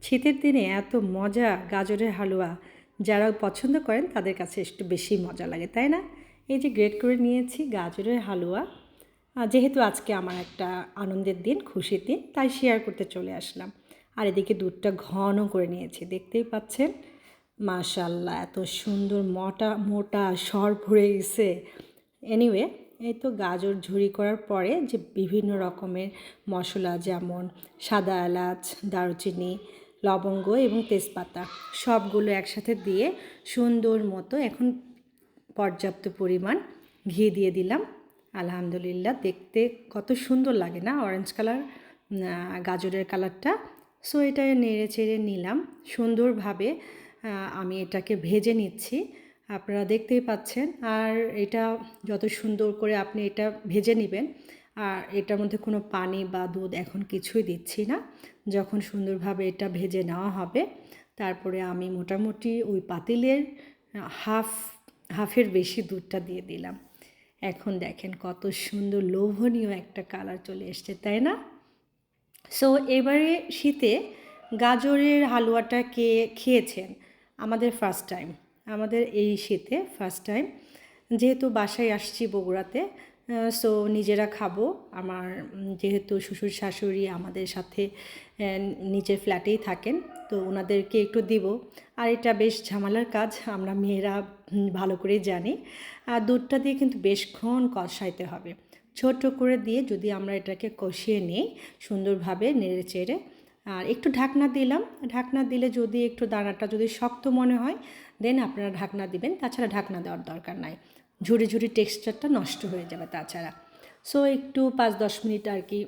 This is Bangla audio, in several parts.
শীতের দিনে এত মজা গাজরের হালুয়া, যারা পছন্দ করেন তাদের কাছে একটু বেশি মজা লাগে, তাই না? এই যে গ্রেট করে নিয়েছি গাজরের হালুয়া। যেহেতু আজকে আমার একটা আনন্দের দিন, খুশির দিন, তাই শেয়ার করতে চলে আসলাম। আর এদিকে দুধটা ঘন করে নিয়েছি, দেখতেই পাচ্ছেন। মাশাআল্লাহ, এত সুন্দর মোটা মোটা সর ভরে গেছে। এনিওয়ে, এই তো গাজর ঝুরি করার পরে যে বিভিন্ন রকমের মশলা, যেমন সাদা এলাচ, দারুচিনি, লবঙ্গ এবং তেজপাতা, সবগুলো একসাথে দিয়ে সুন্দর মতো এখন পর্যাপ্ত পরিমাণ ঘি দিয়ে দিলাম। আলহামদুলিল্লাহ, দেখতে কত সুন্দর লাগে না অরেঞ্জ কালার, গাজরের কালারটা। সো এটা নেড়ে চেড়ে নিলাম সুন্দরভাবে। আমি এটাকে ভেজে নিচ্ছি, আপনারা দেখতেই পাচ্ছেন। আর এটা যত সুন্দর করে আপনি এটা ভেজে নেবেন, আর এটার মধ্যে কোনো পানি বা দুধ এখন কিছুই দিচ্ছি না। যখন সুন্দরভাবে এটা ভেজে নেওয়া হবে, তারপরে আমি মোটামুটি ওই পাতিলের হাফের বেশি দুধটা দিয়ে দিলাম। এখন দেখেন কত সুন্দর লোভনীয় একটা কালার চলে এসছে, তাই না? সো এবারে শীতে গাজরের হালুয়াটা কে খেয়েছেন? আমাদের ফার্স্ট টাইম, আমাদের এই শীতে ফার্স্ট টাইম। যেহেতু বাসায় আসছি বগুড়াতে, সো নিজেরা খাবো। আমার যেহেতু শ্বশুর শাশুড়ি আমাদের সাথে নিচের ফ্ল্যাটেই থাকেন, তো ওনাদেরকে একটু দিব। আর এটা বেশ ঝামেলার কাজ, আমরা মেয়েরা ভালো করেই জানি। আর দুধটা দিয়ে কিন্তু বেশক্ষণ কষাইতে হবে। ছোট করে দিয়ে যদি আমরা এটাকে কষিয়ে নিই সুন্দরভাবে নেড়ে চেড়ে, আর একটু ঢাকনা দিলাম। ঢাকনা দিলে যদি একটু দানাটা যদি শক্ত মনে হয়, দেন আপনারা ঢাকনা দিবেন, তাছাড়া ঢাকনা দেওয়ার দরকার নাই। ঝুরি ঝুরি টেক্সচারটা নষ্ট হয়ে যাবে তাছাড়া। সো একটু 5-10 মিনিট আর কি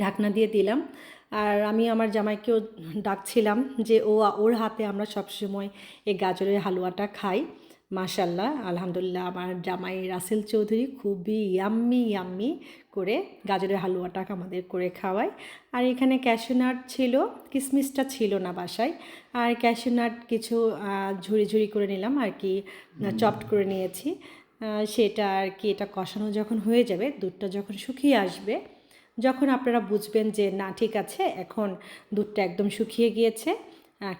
ঢাকনা দিয়ে দিলাম। আর আমি আমার জামাইকেও ডাকছিলাম যে ওর হাতে আমরা সবসময় এই গাজরের হালুয়াটা খাই। মাশাল্লাহ, আলহামদুলিল্লাহ, আমার জামাই রাসেল চৌধুরী খুবই ইয়াম্মি ইয়াম্মি করে গাজরের হালুয়াটা আমাদের করে খাওয়ায়। আর এখানে ক্যাশু নাট ছিল, কিশমিশটা ছিল না বাসায়। আর ক্যাশু নাট কিছু ঝুরি ঝুরি করে নিলাম আর কি, চপড করে নিয়েছি। সেটা আর কি, এটা কষানো যখন হয়ে যাবে, দুধটা যখন শুকিয়ে আসবে, যখন আপনারা বুঝবেন যে না ঠিক আছে, এখন দুধটা একদম শুকিয়ে গিয়েছে,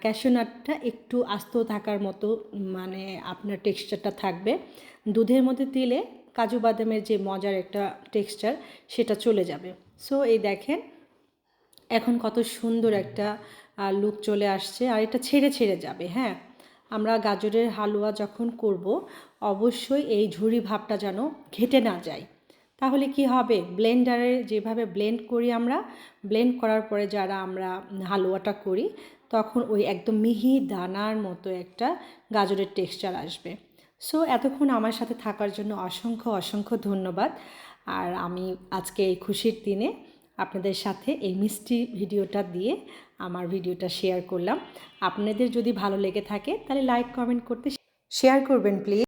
ক্যাশু নাটটা একটু আস্ত থাকার মতো মানে আপনার টেক্সচারটা থাকবে। দুধের মধ্যে দিলে কাজু বাদামের যে মজার একটা টেক্সচার, সেটা চলে যাবে। সো এই দেখেন এখন কত সুন্দর একটা লুক চলে আসছে, আর এটা ছেড়ে ছেড়ে যাবে। হ্যাঁ, আমরা গাজরের হালুয়া যখন করব, অবশ্যই এই ঝুরি ভাবটা যেন ঘেটে না যায়। তাহলে কি হবে, ব্লেন্ডারে যেভাবে ব্লেন্ড করি আমরা, ব্লেন্ড করার পরে যারা আমরা হালুয়াটা করি, তখন ওই একদম মিহি দানার মতো একটা গাজরের টেক্সচার আসবে। সো এতক্ষণ আমার সাথে থাকার জন্য অসংখ্য অসংখ্য ধন্যবাদ। আর আমি আজকে এই খুশির দিনে আপনাদের সাথে এই মিষ্টি ভিডিওটা দিয়ে আমার ভিডিওটা শেয়ার করলাম। আপনাদের যদি ভালো লেগে থাকে তাহলে লাইক কমেন্ট করতে শেয়ার করবেন প্লিজ।